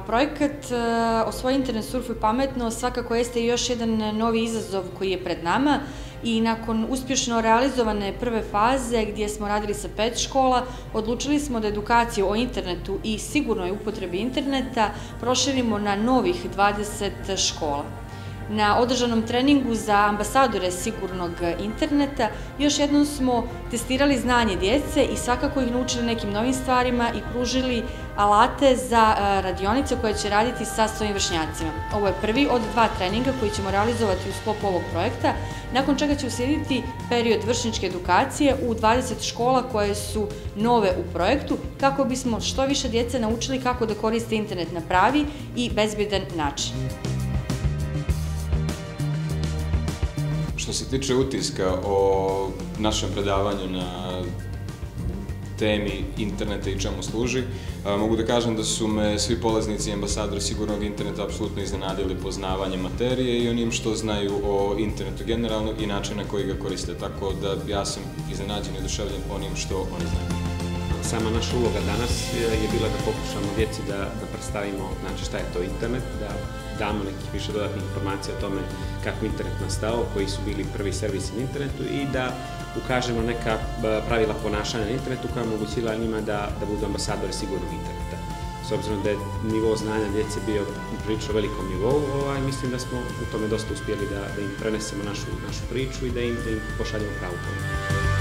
Projekat Osvoji internet, surfuj pametno svakako jeste još jedan novi izazov koji je pred nama i nakon uspješno realizovane prve faze gdje smo radili sa 5 škola, odlučili smo da edukaciju o internetu i sigurnoj upotrebi interneta proširimo na novih 20 škola. Na održanom treningu za ambasadore sigurnog interneta još jednom smo testirali znanje djece i svakako ih naučili nekim novim stvarima i pružili alate za radionice koje će raditi sa svojim vršnjacima. Ovo je prvi od 2 treninga koji ćemo realizovati u sklopu ovog projekta, nakon čega će uslijediti period vršnjačke edukacije u 20 škola koje su nove u projektu, kako bismo što više djece naučili kako da koriste internet na pravi i bezbjedan način. Što se tiče utiska o našem predavanju na temi interneta i čemu služi, mogu da kažem da su me svi polaznici i ambasadori sigurnog interneta apsolutno iznenadili poznavanjem materije i onim što znaju o internetu generalno i način na koji ga koriste, tako da ja sam iznenađen i oduševljen onim što oni znaju. Sama naša uloga danas je bila da pokušamo djeci da predstavimo šta je to internet, da damo nekih više dodatnih informacija o tome kako je internet nastao, koji su bili prvi servisi na internetu i da ukažemo neka pravila ponašanja na internetu koja je omogućila njima da budu ambasadori sigurnog interneta. S obzirom da je nivo znanja djece bio u prilično velikom nivou, mislim da smo u tome dosta uspjeli da im prenesemo našu priču i da im pošaljemo pravu poruku.